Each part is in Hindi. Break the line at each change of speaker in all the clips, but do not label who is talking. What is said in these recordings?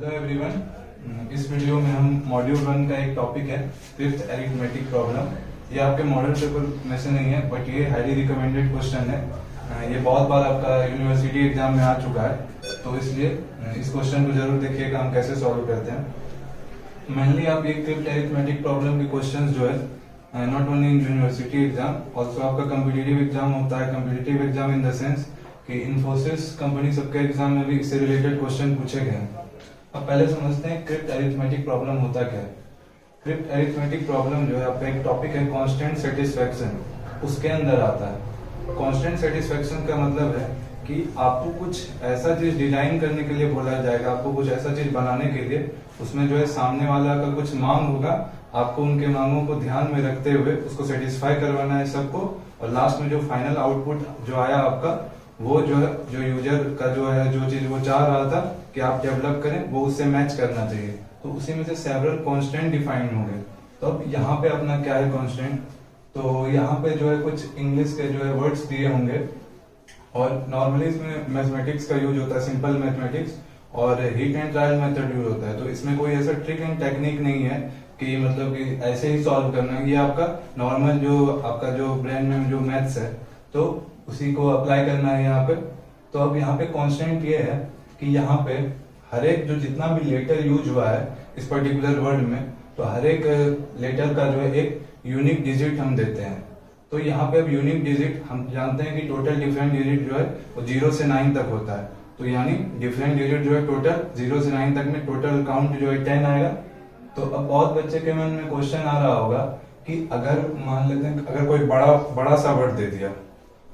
हेलो एवरीवन, इस वीडियो में हम मॉड्यूल 1 का एक टॉपिक है फिफ्थ अरिथमेटिक प्रॉब्लम। ये आपके मॉडल पेपर में से नहीं है, बट ये हाईली रिकमेंडेड क्वेश्चन है। ये बहुत बार आपका यूनिवर्सिटी एग्जाम में आ चुका है, तो इसलिए इस क्वेश्चन को जरूर देखिएगा हम कैसे सॉल्व करते हैं। मेनली आप एक फिफ्थ अरिथमेटिक प्रॉब्लम के क्वेश्चन जो है not only in university exam, also आपका कम्पिटिटिव एग्जाम होता है। Competitive exam in the sense कि इन्फोसिस कंपनी सबके एग्जाम में भी इससे रिलेटेड क्वेश्चन पूछे गए हैं। अब पहले समझते हैं क्रिप्ट अरिथमेटिक प्रॉब्लम होता क्या है। क्रिप्ट अरिथमेटिक प्रॉब्लम जो है आपका एक टॉपिक है कांस्टेंट सेटिस्फैक्शन, उसके अंदर आता है। कांस्टेंट सेटिस्फैक्शन का मतलब है कि आपको कुछ ऐसा चीज डिजाइन करने के लिए बोला जाएगा, आपको कुछ ऐसा चीज बनाने के लिए, उसमें जो है सामने वाला का कुछ मांग होगा, आपको उनके मांगों को ध्यान में रखते हुए उसको सेटिस्फाई करवाना है सबको, और लास्ट में जो फाइनल आउटपुट जो आया आपका, वो जो है जो यूजर का जो है जो चीज वो चाह रहा था कि आप डेवलप करें, वो उससे मैच करना चाहिए। तो उसी में से सेवरल कांस्टेंट डिफाइन होंगे। तो अब यहाँ पे अपना क्या है कांस्टेंट, तो यहाँ पे जो है कुछ इंग्लिश के जो है वर्ड्स दिए होंगे, और नॉर्मली इसमें मैथमेटिक्स का यूज होता है, सिंपल मैथमेटिक्स, और hit and trial method use होता है। तो इसमें कोई ऐसा ट्रिक एंड टेक्निक नहीं है कि मतलब कि ऐसे ही सॉल्व करना है। ये आपका नॉर्मल जो आपका जो ब्रेन में जो मैथ्स है, तो उसी को अप्लाई करना है यहाँ पे। तो अब यहाँ पे कांस्टेंट ये है कि यहाँ पे हर एक जो जितना भी लेटर यूज हुआ है इस पर्टिकुलर वर्ड में, तो हर एक लेटर का जो है एक यूनिक डिजिट हम देते हैं। तो यहाँ पे अब यूनिक डिजिट हम जानते हैं कि टोटल डिफरेंट डिजिट जो है वो 0 से 9 तक होता है। तो यानी डिफरेंट डिजिट जो है टोटल 0 से 9 तक में टोटल काउंट जो है 10 आएगा। तो अब बहुत बच्चे के मन में क्वेश्चन आ रहा होगा कि अगर मान लेते हैं अगर कोई बड़ा सा वर्ड दे दिया,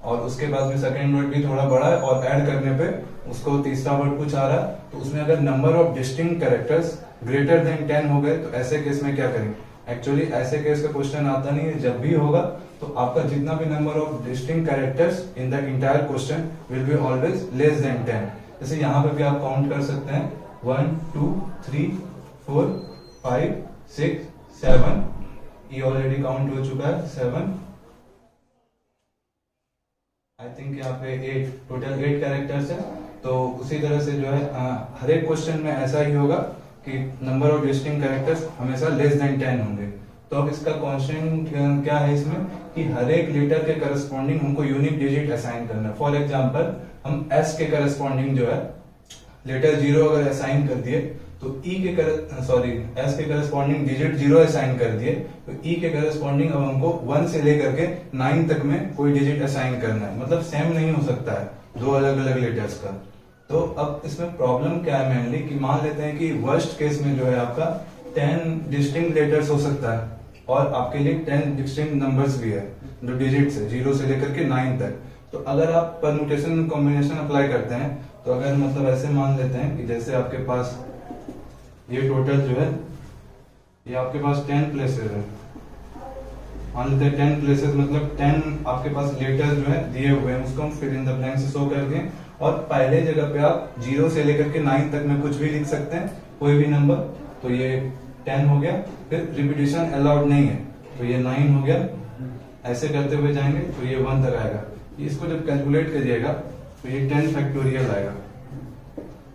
और उसके बाद में सेकंड वर्ड भी थोड़ा बड़ा है, और ऐड करने पे उसको तीसरा वर्ड कुछ आ रहा है, तो उसमें अगर number of distinct characters greater than 10 हो गए, तो ऐसे केस में क्या करेंगे। एक्चुअली ऐसे केस का क्वेश्चन आता नहीं है। जब भी होगा तो आपका जितना भी number of distinct characters in the entire question will be always less than 10। जैसे यहाँ पे भी आप काउंट कर सकते हैं 1 2 3 4 5 6 7, ये ऑलरेडी काउंट हो चुका है 7, आई थिंक यहाँ पे 8, टोटल 8 कैरेक्टर्स है। तो उसी तरह से जो है हर एक क्वेश्चन में ऐसा ही होगा कि नंबर ऑफ डिस्टिंक्ट कैरेक्टर्स हमेशा लेस देन 10 होंगे। तो अब इसका कांस्टेंट क्या है इसमें कि हर एक लेटर के करस्पॉन्डिंग हमको यूनिक डिजिट असाइन करना है। फॉर एग्जांपल हम एस के करस्पॉन्डिंग जो है लेटर 0 अगर असाइन कर दिए, तो एस के करस्पॉन्डिंग डिजिट 0 असाइन कर दिए, तो ई के करस्पॉन्डिंग अब हमको 1 से लेकर के 9 तक में कोई डिजिट असाइन करना है। मतलब सेम नहीं हो सकता है दो अलग अलग लेटर्स का। तो अब इसमें प्रॉब्लम क्या है मेनली कि मान लेते हैं कि वर्स्ट केस में जो है आपका 10 डिस्टिंक्ट लेटर्स हो सकता है, और आपके लिए 10 डिस्टिंक्ट नंबर्स भी है जो डिजिट्स है 0 से लेकर के 9 तक। तो अगर आप परम्यूटेशन कॉम्बिनेशन अप्लाई करते हैं, तो अगर मतलब ऐसे मान लेते हैं कि जैसे आपके पास ये टोटल जो है ये आपके पास 10 प्लेसेस है, मान लेते हैं 10 प्लेसेस मतलब 10 आपके पास लेटर जो है दिए हुए हैं, उसको हम फिल इन द ब्लैंक से शो कर दें, और पहले जगह पे आप 0 से लेकर के 9 तक में कुछ भी लिख सकते हैं, कोई भी नंबर। तो ये 10 हो गया, फिर रिपीटिशन अलाउड नहीं है, तो ये 9 हो गया। ऐसे करते हुए जाएंगे तो ये 1 तक आएगा। इसको जब कैलकुलेट करिएगा तो ये 10 फैक्टोरियल आएगा।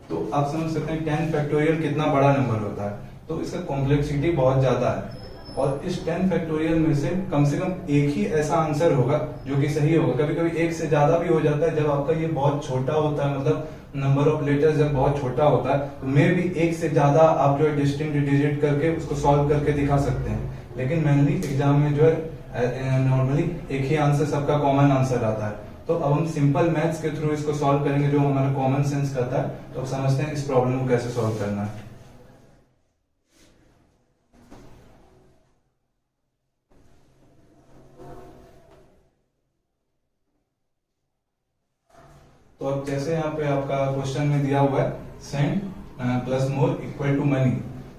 तो आप समझ सकते हैं 10 फैक्टोरियल कितना बड़ा नंबर होता है। तो इसका कॉम्प्लेक्सिटी बहुत ज्यादा है, और इस 10 फैक्टोरियल में से कम एक ही ऐसा आंसर होगा जो कि सही होगा। कभी कभी एक से ज्यादा भी हो जाता है, जब आपका ये बहुत छोटा होता है, मतलब नंबर ऑफ लेटर्स जब बहुत छोटा होता है, तो मे भी एक से ज्यादा आप जो है डिस्टिंक्ट डिजिट करके उसको सॉल्व करके दिखा सकते हैं। लेकिन मेनली एग्जाम में जो है नॉर्मली एक ही आंसर सबका कॉमन आंसर आता है। तो अब हम सिंपल मैथ्स के थ्रू इसको सॉल्व करेंगे, जो हमारा कॉमन सेंस करता है। तो अब समझते हैं इस प्रॉब्लम को कैसे सॉल्व करना है। तो अब जैसे यहाँ पे आपका क्वेश्चन में दिया हुआ है send plus more equal to money,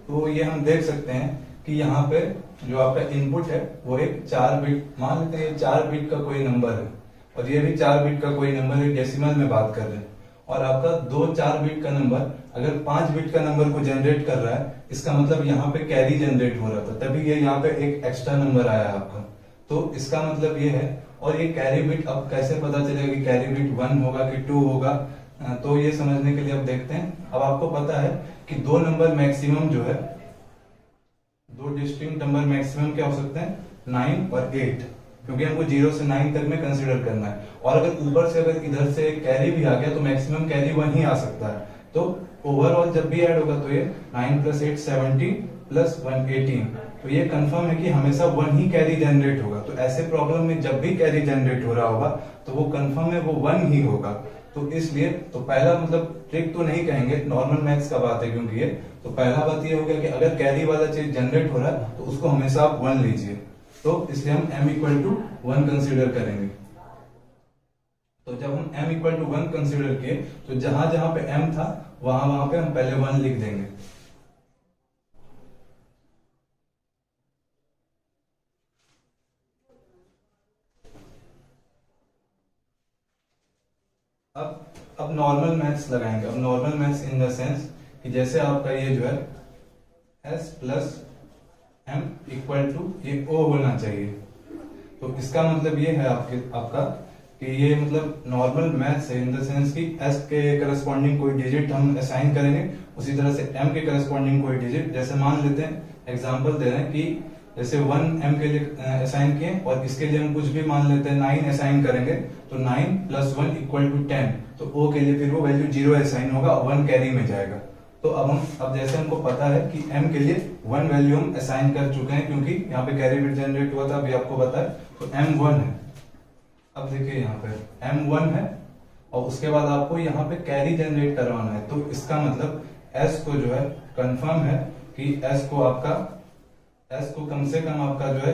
तो ये हम देख सकते हैं कि यहाँ पे जो आपका इनपुट है वो एक 4 बिट, मान लेते हैं 4 बिट का कोई नंबर है, और ये भी 4 बिट का कोई नंबर है, डेसिमल में बात कर रहे हैं। और आपका 4 बिट का नंबर अगर 5 बिट का नंबर को जनरेट कर रहा है, इसका मतलब यहाँ पे कैरी जनरेट हो रहा था, तभी ये यहाँ पे एक एक्स्ट्रा नंबर आया आपका। तो इसका मतलब ये है, और ये कैरी बिट अब कैसे पता चलेगा कि कैरी बिट 1 होगा कि 2 होगा, तो ये समझने के लिए अब देखते हैं। अब आपको पता है कि दो नंबर मैक्सिमम जो है, दो डिस्टिंक्ट नंबर मैक्सिमम क्या हो सकते हैं, 9 और 8, क्योंकि हमको 0 से 9 तक में कंसीडर करना है। और अगर ऊपर से अगर इधर से कैरी भी आ गया तो मैक्सिमम कैरी 1 ही आ सकता है। तो ओवरऑल जब भी ऐड होगा तो ये 9 + 8 17 + 1 18, तो ये कंफर्म है कि हमेशा 1 ही कैरी जनरेट होगा। तो ऐसे प्रॉब्लम में जब भी कैरी जनरेट हो रहा होगा तो वो कंफर्म है वो 1 ही होगा। तो इसलिए तो पहला मतलब ट्रिक तो नहीं कहेंगे, नॉर्मल मैथ्स का बात है क्योंकि ये, तो पहला बात ये हो गया कि अगर कैरी वाला चीज जनरेट हो रहा है तो उसको हमेशा आप 1 लीजिए। तो इसलिए हम m = 1 कंसीडर करेंगे। तो जब हम m = 1 कंसीडर किए तो जहां जहां पे m था वहां पे हम पहले 1 लिख देंगे। अब नॉर्मल मैथ्स लगाएंगे। अब normal maths in the sense कि जैसे आपका ये जो है s + m = ये o होना चाहिए। तो इसका मतलब ये है आपका कि ये मतलब नॉर्मल मैथ्स है इन द सेंस कि s के करस्पॉन्डिंग कोई डिजिट हम असाइन करेंगे, उसी तरह से m के करस्पॉन्डिंग कोई डिजिट। जैसे मान लेते हैं, एग्जांपल दे रहे हैं कि जैसे 1 m के लिए असाइन किए और इसके लिए हम कुछ भी मान लेते हैं 9 असाइन करेंगे, तो 9 + 1 = 10, तो o के लिए फिर वो वैल्यू 0 असाइन होगा, 1 कैरी में जाएगा। तो अब जैसे हमको पता है कि m के लिए 1 वैल्यू हम असाइन कर चुके हैं क्योंकि यहाँ पे कैरी बिट जनरेट हुआ था, अभी आपको पता है, तो m 1 है। अब देखिए यहाँ पे m 1 है और उसके बाद आपको यहाँ पे कैरी जनरेट करवाना है। तो इसका मतलब s को जो है कंफर्म है कि s को कम से कम आपका जो है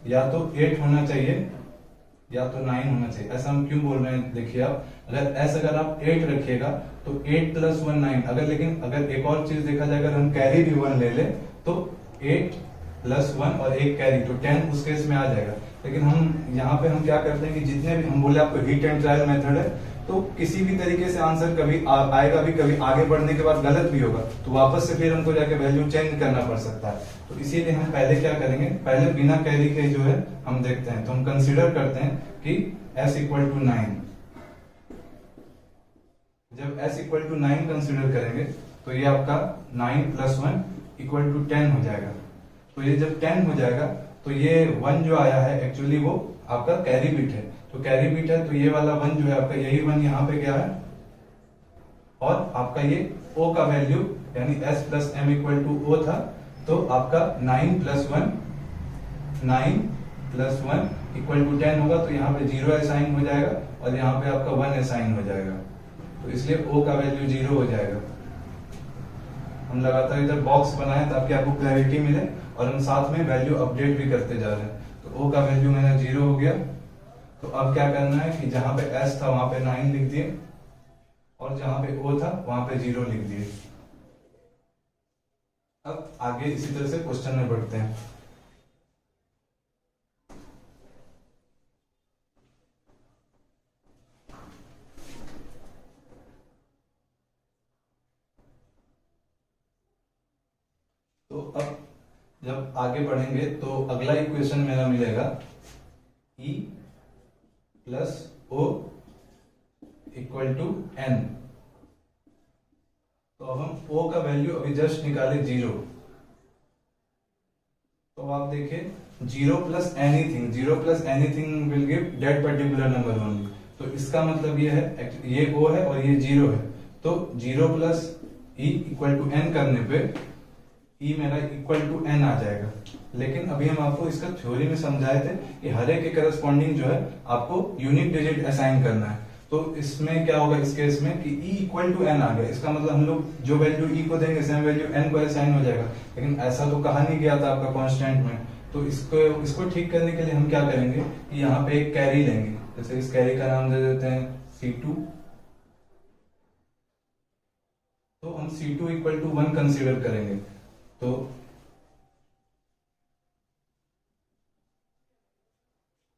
या तो 8 होना चाहिए या तो 9 होना चाहिए। ऐसा हम क्यों बोल रहे हैं, देखिए आप अगर आप 8 रखिएगा तो 8 + 1 9। अगर एक और चीज देखा जाए, अगर हम कैरी भी 1 ले ले तो 8 + 1 और एक कैरी, तो 10 उस केस में आ जाएगा। लेकिन हम यहाँ पे हम क्या करते हैं कि जितने भी हम बोले आपको हिट एंड ट्रायल मेथड है, तो किसी भी तरीके से आंसर कभी आएगा भी, कभी आगे बढ़ने के बाद गलत भी होगा, तो वापस से फिर हमको जाके वैल्यू चेंज करना पड़ सकता है। तो इसीलिए हम पहले क्या करेंगे, पहले बिना कैरी के जो है हम देखते हैं। तो हम कंसीडर करते हैं कि s = 9। जब s = 9 कंसीडर करेंगे तो ये आपका 9 + 1 = 10 हो जाएगा। तो ये जब 10 हो जाएगा तो ये 1 जो आया है एक्चुअली वो आपका कैरी बिट है। तो कैरी बिट है तो ये वाला 1 जो है आपका, यही 1 यहाँ पे क्या है, और आपका ये o का वैल्यू यानी s + m = o था, तो आपका 9 + 1 = 10 होगा। तो यहाँ पे 0 असाइन हो जाएगा और यहाँ पे आपका 1 असाइन हो जाएगा, तो इसलिए o का वैल्यू 0 हो जाएगा। हम लगातार इधर बॉक्स बनाए ताकि आपको क्लैरिटी मिले और हम साथ में वैल्यू अपडेट भी करते जा रहे हैं। तो o का वैल्यू मेरा 0 हो गया। तो अब क्या करना है कि जहां पे s था वहां पे 9 लिख दिए और जहां पे o था वहां पे 0 लिख दिए। अब आगे इसी तरह से क्वेश्चन में बढ़ते हैं। तो अब जब आगे बढ़ेंगे तो अगला इक्वेशन मेरा मिलेगा E + O = n। तो अब हम O का वैल्यू अभी जस्ट निकाले 0। तो आप देखिए 0 + anything will give that particular number only. तो इसका मतलब ये है, ये O है और ये 0 है, तो 0 + E = n करने पे E मेरा = n आ जाएगा। लेकिन अभी हम आपको इसका थ्योरी में समझाए थे कि हर एक के करस्पॉन्डिंग जो है आपको यूनिक डिजिट असाइन करना है। तो इसमें क्या होगा, इस केस में कि E = n आ गया, इसका मतलब हम लोग जो वैल्यू E को देंगे सेम वैल्यू n को असाइन हो जाएगा। लेकिन ऐसा तो कहा नहीं गया था आपका कांस्टेंट में। तो इसको ठीक करने के लिए हम क्या करेंगे कि यहाँ पे एक कैरी लेंगे। जैसे इस कैरी का नाम दे देते हैं C2। तो हम C2 = 1 कंसीडर करेंगे। तो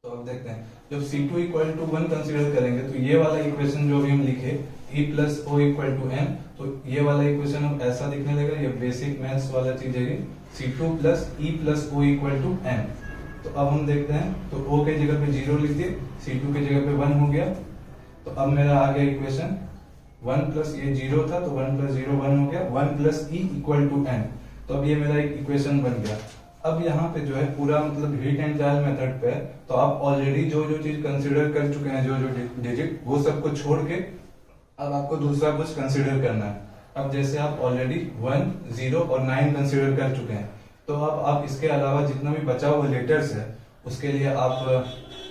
अब देखते हैं, जब C2 = 1 कंसीडर करेंगे तो ये वाला इक्वेशन जो भी हम लिखे E + O = n, तो ये वाला इक्वेशन अब ऐसा दिखने लगेगा। ये बेसिक मैथ्स वाला चीज है, C2 + E + O = n। तो अब हम देखते हैं, तो O के जगह पे 0 लिख दिए, C2 के जगह पे 1 हो गया। तो अब मेरा आ गया इक्वेशन 1 प्लस ये 0 था तो 1 प्लस 0 1 हो गया, 1 plus E equal to N. तो अब ये मेरा एक इक्वेशन बन गया। अब यहाँ पे जो है पूरा मतलब हीट एंड ट्रायल मेथड पे है, तो आप ऑलरेडी जो जो चीज कंसिडर कर चुके हैं, जो जो डिजिट, वो सबको छोड़ के अब आपको दूसरा कुछ कंसिडर करना है। अब जैसे आप ऑलरेडी 1, 0 और 9 कंसिडर कर चुके हैं, तो अब आप इसके अलावा जितना भी बचा हुआ लेटर्स है उसके लिए आप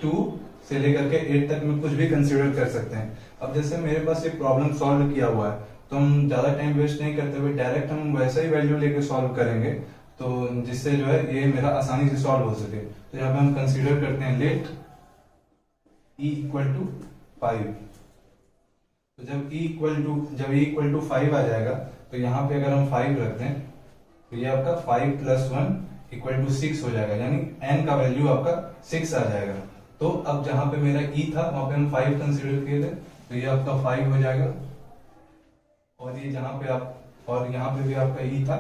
2 से लेकर के 8 तक में कुछ भी कंसिडर कर सकते हैं। अब जैसे मेरे पास ये प्रॉब्लम सॉल्व किया हुआ है, तो हम ज्यादा टाइम वेस्ट नहीं करते हुए डायरेक्ट हम वैसा ही वैल्यू लेके सॉल्व करेंगे, तो जिससे जो है ये मेरा आसानी से सॉल्व हो सके। तो यहाँ पे हम कंसीडर करते हैं लेट e इक्वल टू 5। तो जब e इक्वल टू 5 आ जाएगा, तो यहाँ पे अगर हम 5 रखते हैं तो ये आपका 5 प्लस 1 इक्वल टू 6 हो जाएगा, यानी n का वैल्यू आपका 6 आ जाएगा। तो अब जहां पे मेरा e था वहां पे हम 5 कंसीडर किए थे, तो ये आपका 5 हो जाएगा। और ये जहां पे यहाँ पे भी आपका e था,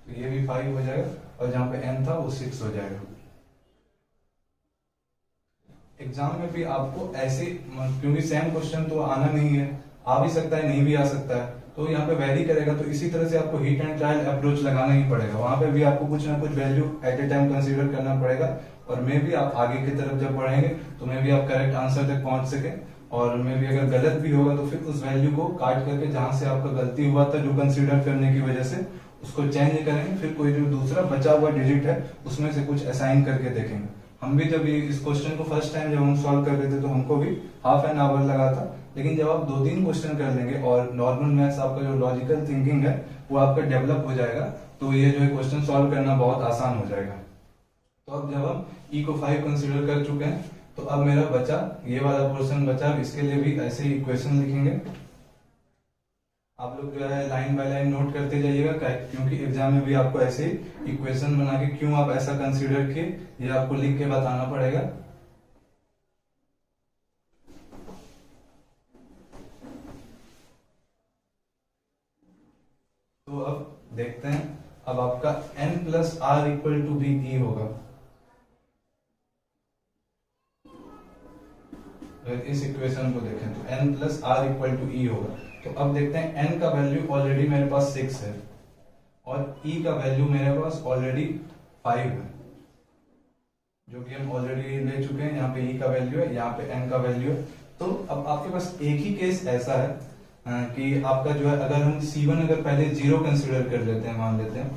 तो ये भी 5 हो जाएगा, और जहां पे n था वो 6 हो जाएगा। एग्जाम में भी आपको ऐसे, क्योंकि सेम क्वेश्चन तो आना नहीं है, आ भी सकता है नहीं भी आ सकता है, तो यहाँ पे वेरी करेगा, तो इसी तरह से आपको हीट एंड ट्रायल अप्रोच लगाना ही पड़ेगा। वहां पे भी आपको कुछ ना कुछ value at a time consider करना पड़ेगा, और मे भी आप आगे की तरफ जब बढ़ेंगे तो मे भी आप करेक्ट आंसर तक पहुंच सके, और मे भी अगर गलत भी होगा तो फिर उस वैल्यू को काट करके जहां से आपका गलती हुआ था जो कंसीडर करने की वजह से, उसको चेंज करेंगे, फिर कोई जो दूसरा बचा हुआ डिजिट है उसमें से कुछ असाइन करके देखेंगे। हम भी जब इस क्वेश्चन को फर्स्ट टाइम जब हम सॉल्व कर रहे थे तो हमको भी हाफ एन आवर लगा था, लेकिन जब आप 2-3 क्वेश्चन कर लेंगे और नॉर्मल मैथ्स आपका जो लॉजिकल थिंकिंग है वो आपका डेवलप हो जाएगा, तो ये जो है क्वेश्चन सॉल्व करना बहुत आसान हो जाएगा। तो अब जब हम e को 5 कंसीडर कर चुके हैं, तो अब मेरा बचा ये वाला पोर्शन बचा, अब इसके लिए भी ऐसे ही इक्वेशन लिखेंगे। आप लोग जो है लाइन बाय लाइन नोट करते जाइएगा, क्योंकि एग्जाम में भी आपको ऐसे ही इक्वेशन बना के क्यों आप ऐसा कंसीडर किए ये आपको लिख के बताना पड़ेगा। तो अब देखते हैं, अब आपका n plus are equal to भी e होगा। अगर इस इक्वेशन को देखें तो n plus are equal to e होगा। तो अब देखते हैं n का वैल्यू ऑलरेडी मेरे पास 6 है और e का वैल्यू मेरे पास ऑलरेडी 5 है, जो कि हम ऑलरेडी ले चुके हैं। यहाँ पे e का वैल्यू है, यहाँ पे n का वैल्यू है। तो अब आपके पास एक ही केस ऐसा है कि आपका जो है, अगर हम c1 अगर पहले 0 कंसिडर कर लेते हैं, मान लेते हैं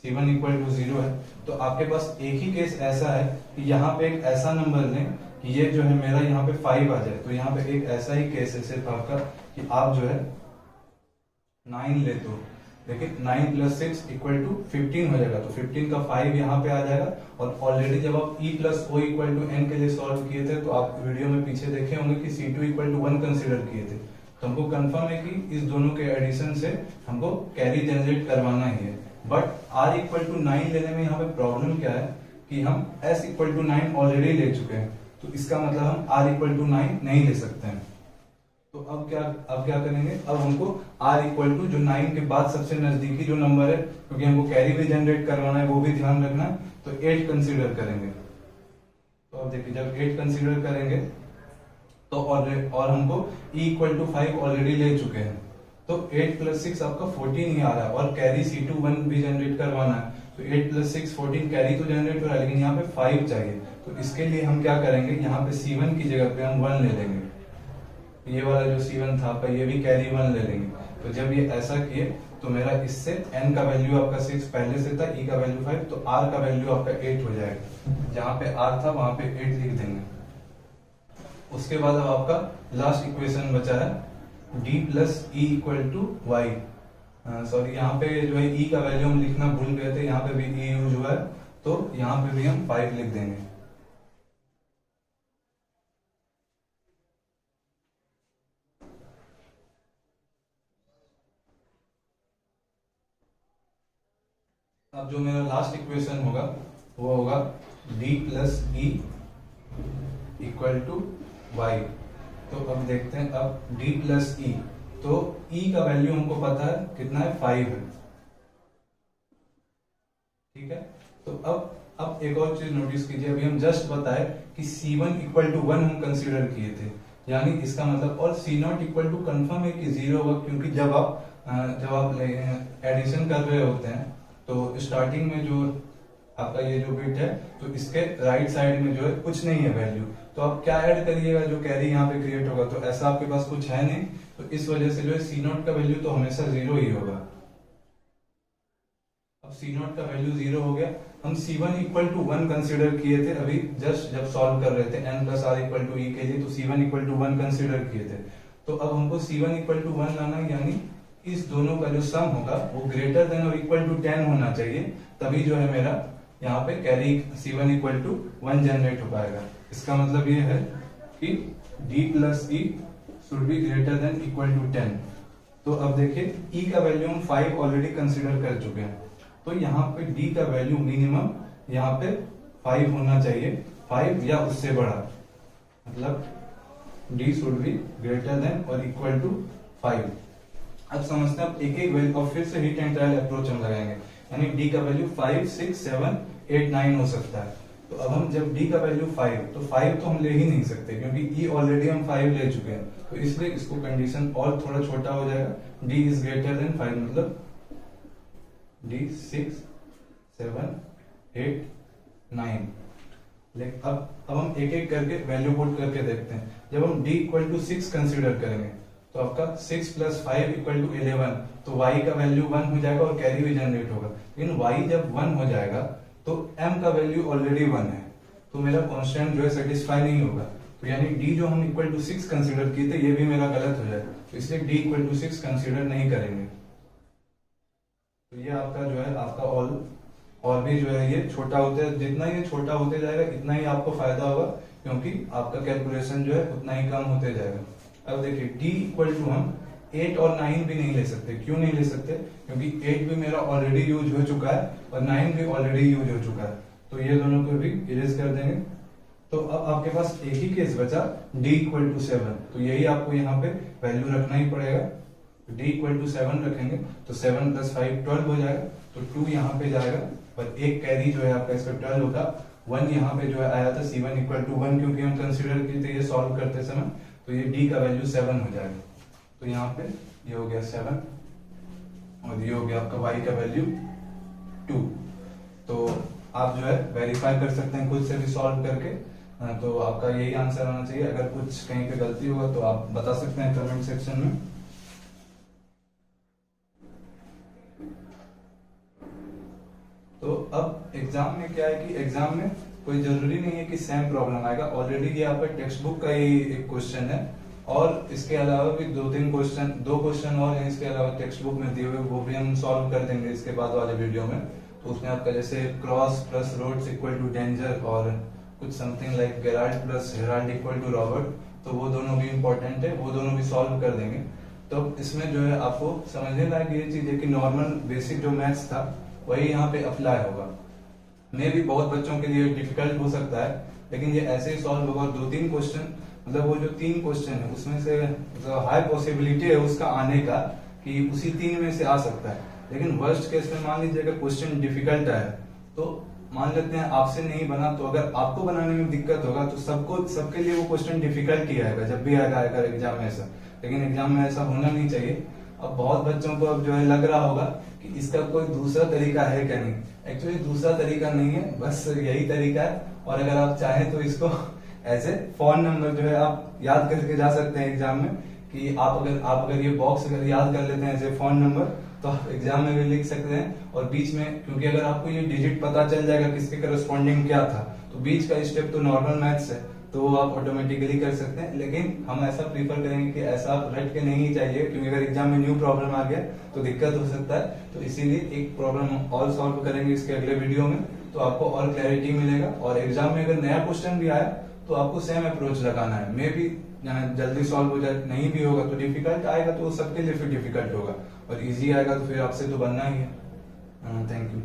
c1 इक्वल टू 0 है, तो आपके पास एक ही केस ऐसा है कि यहाँ पे एक ऐसा नंबर लें कि ये जो है मेरा यहाँ पे 5 आ जाए। तो यहाँ पे एक ऐसा ही केस है सिर्फ आपका कि आप जो है 9 ले तो, लेकिन 9 प्लस 6 इक्वल टू 15 हो जाएगा। तो 15 का 5 यहाँ पे आ जाएगा। और ऑलरेडी जब आप e plus O equal to N के लिए सॉल्व किए थे, तो आप वीडियो में पीछे देखे होंगे कि c2 इक्वल टू 1 कंसिडर किए थे। तो हमको कंफर्म है कि इस दोनों के एडिशन से हमको कैरी जनरेट करवाना ही है। बट r इक्वल टू 9 लेने में यहाँ पे प्रॉब्लम क्या है कि हम s इक्वल टू 9 ऑलरेडी ले चुके हैं, तो इसका मतलब हम r इक्वल टू 9 नहीं ले सकते हैं। तो अब क्या करेंगे, अब हमको r इक्वल टू जो 9 के बाद सबसे नजदीकी जो नंबर है, क्योंकि हमको कैरी भी जनरेट करवाना है, वो भी ध्यान रखना है, तो 8 कंसीडर करेंगे। तो अब देखिए, जब 8 कंसीडर करेंगे तो और हमको e इक्वल टू 5 ऑलरेडी ले चुके हैं, तो 8 प्लस 6 आपका 14 ही आ रहा है, और कैरी c2 1 भी जनरेट करवाना है। तो 8 प्लस 6 14 कैरी तो जनरेट हो रहा है, लेकिन यहाँ पे 5 चाहिए। तो इसके लिए हम क्या करेंगे, यहाँ पे c1 की जगह पे हम 1 ले लेंगे। ये वाला जो c1 था आपका, ये भी कैरी 1 ले लेंगे। तो जब ये ऐसा किए तो मेरा इससे n का वैल्यू आपका 6 पहले से था, e का वैल्यू 5, तो r का वैल्यू आपका 8 हो जाएगा। जहां पे r था वहां पे 8 लिख देंगे। उसके बाद अब आपका लास्ट इक्वेशन बचा है d plus E equal to Y. Sorry, यहाँ पे जो है e का वैल्यू हम लिखना भूल गए थे, यहाँ पे भी e यूज हुआ है, तो यहाँ पे भी हम 5 लिख देंगे। अब जो मेरा लास्ट इक्वेशन होगा वो होगा d plus E equal to Y. तो अब देखते हैं, अब d प्लस ई, तो e का वैल्यू हमको पता है कितना है, 5 है, ठीक है। तो अब एक और चीज नोटिस कीजिए, अभी हम जस्ट बताए कि c1 इक्वल टू 1 हम कंसीडर किए थे, यानी इसका मतलब, और सी नॉट इक्वल टू कन्फर्म है कि 0 होगा, क्योंकि जब आप एडिशन कर रहे होते हैं तो स्टार्टिंग में जो आपका ये जो बिट है तो इसके राइट साइड में जो है कुछ नहीं है वैल्यू, तो आप क्या ऐड करिएगा, जो कैरी यहाँ पे क्रिएट होगा, तो ऐसा आपके पास कुछ है नहीं, तो इस वजह से जो है सी नॉट का वैल्यू तो हमेशा 0 ही होगा। अब सी नॉट का वैल्यू 0 हो गया। हम C1 इक्वल टू 1 कंसिडर किए थे अभी जस्ट जब सॉल्व कर रहे थे n plus are equal to e के लिए, तो C1 इक्वल टू 1 कंसिडर किए थे। तो अब हमको C1 इक्वल टू 1 लाना है, यानी इस दोनों का जो सम होगा वो ग्रेटर देन और इक्वल टू 10 होना चाहिए, तभी जो है मेरा यहाँ पे carry C1 equal to 1 generate हो पाएगा। इसका मतलब ये है कि D plus E should be greater than equal to 10। तो अब देखिए E का वैल्यू हम 5 ऑलरेडी कंसिडर कर चुके हैं, तो यहाँ पे D का वैल्यू मिनिमम यहाँ पे 5 होना चाहिए, 5 या उससे बड़ा, मतलब D should be greater then और इक्वल टू 5। अब समझते हैं, अब एक एक वैल्यू, और फिर से हिट एंड ट्रायल अप्रोच हम लगाएंगे, यानी D का वैल्यू 5, 6, 7, 8, 9 हो सकता है। तो अब हम जब D का वैल्यू 5, तो 5 तो हम ले ही नहीं सकते क्योंकि E ऑलरेडी हम 5 ले चुके हैं, तो इसलिए इसको कंडीशन और थोड़ा छोटा हो जाएगा, D इज ग्रेटर देन 5, मतलब D 6, 7, 8, 9। लेकिन अब हम एक एक करके वैल्यू पुट करके देखते हैं। जब हम D इक्वल टू 6 कंसिडर करेंगे तो आपका 6 प्लस 5 इक्वल टू 11, तो Y का वैल्यू 1 हो जाएगा और कैरी भी जनरेट होगा। लेकिन Y जब 1 हो जाएगा तो M का वैल्यू ऑलरेडी 1 है, तो मेरा कांस्टेंट जो है सेटिस्फाई नहीं होगा, तो यानी D जो हम इक्वल टू 6 कंसिडर किए थे ये भी मेरा गलत हो जाएगा, तो इसलिए D इक्वल टू 6 कंसिडर नहीं करेंगे। तो ये आपका जो है आपका और भी जो है ये छोटा होते, जितना ये छोटा होते जाएगा इतना ही आपको फायदा होगा, क्योंकि आपका कैलकुलेशन जो है उतना ही कम होते जाएगा। अब देखिए D इक्वल टू हम 8 और 9 भी नहीं ले सकते। क्यों नहीं ले सकते? क्योंकि 8 भी मेरा ऑलरेडी यूज हो चुका है और 9 भी ऑलरेडी यूज हो चुका है, तो ये दोनों को भी इरेज कर देंगे। तो अब आपके पास एक ही केस बचा D इक्वल टू 7, तो यही आपको यहाँ पे वैल्यू रखना ही पड़ेगा। D इक्वल टू 7 रखेंगे तो 7 प्लस 5 12 हो जाएगा, तो 2 यहाँ पे जाएगा और एक कैरी जो है आपका इसका 12 होगा। 1 यहाँ पे जो है आया था C1 इक्वल टू 1, क्योंकि हम कंसिडर किए थे ये सॉल्व करते समय, तो ये D का वैल्यू 7 हो जाएगा। तो यहाँ पे ये हो गया 7 और ये हो गया आपका Y का वैल्यू 2। तो आप जो है वेरीफाई कर सकते हैं खुद से भी सॉल्व करके। तो आपका यही आंसर आना चाहिए। अगर कुछ कहीं पे गलती होगा तो आप बता सकते हैं कमेंट सेक्शन में। तो अब एग्जाम में क्या है कि एग्जाम में कोई जरूरी नहीं है कि सेम प्रॉब्लम आएगा, ऑलरेडी ये आपका टेक्स्ट बुक का ही एक क्वेश्चन है और इसके अलावा भी 2-3 क्वेश्चन, 2 क्वेश्चन और हैं इसके अलावा टेक्स्ट बुक में दिए हुए, वो भी हम सॉल्व कर देंगे इसके बाद वाले वीडियो में। तो उसमें आपका जैसे cross plus roads equal to danger और कुछ something like Gerald plus Harold equal to Robert, तो वो दोनों भी इंपॉर्टेंट है, वो दोनों भी सॉल्व कर देंगे। तो इसमें जो है आपको समझने लायक ये चीज है कि नॉर्मल बेसिक जो मैथ्स था वही यहाँ पे अप्लाई होगा। मे भी बहुत बच्चों के लिए डिफिकल्ट हो सकता है, लेकिन ये ऐसे ही सॉल्व होगा। 2-3 क्वेश्चन, मतलब वो जो 3 क्वेश्चन है उसमें से हाई पॉसिबिलिटी है उसका आने का कि उसी 3 में से आ सकता है। लेकिन वर्स्ट केस में मान लीजिए अगर क्वेश्चन डिफिकल्ट है तो मान लेते हैं आपसे नहीं बना, तो अगर आपको बनाने में दिक्कत होगा तो सबके लिए वो क्वेश्चन डिफिकल्ट ही आएगा जब भी आएगा एग्जाम में ऐसा। लेकिन एग्जाम में ऐसा होना नहीं चाहिए। अब बहुत बच्चों को अब जो है लग रहा होगा कि इसका कोई दूसरा तरीका है क्या नहीं। एक्चुअली दूसरा तरीका नहीं है, बस यही तरीका है। और अगर आप चाहें तो इसको ऐसे फोन नंबर जो है आप याद करके जा सकते हैं एग्जाम में, कि आप अगर ये बॉक्स अगर याद कर लेते हैं एज ए फोन नंबर तो आप एग्जाम में भी लिख सकते हैं। और बीच में, क्योंकि अगर आपको ये डिजिट पता चल जाएगा किसके करस्पॉन्डिंग क्या था, तो बीच का स्टेप तो नॉर्मल मैथ्स है तो वो आप ऑटोमेटिकली कर सकते हैं। लेकिन हम ऐसा प्रीफर करेंगे कि ऐसा आप रट के नहीं चाहिए, क्योंकि अगर एग्जाम में न्यू प्रॉब्लम आ गया तो दिक्कत हो सकता है। तो इसीलिए एक प्रॉब्लम और सॉल्व करेंगे इसके अगले वीडियो में, तो आपको और क्लैरिटी मिलेगा। और एग्जाम में अगर नया क्वेश्चन भी आया तो आपको सेम अप्रोच लगाना है। मे भी जल्दी सॉल्व हो जाए, नहीं भी होगा तो डिफिकल्ट आएगा तो सबके लिए फिर डिफिकल्ट होगा, और इजी आएगा तो फिर आपसे तो बनना ही है। Thank you.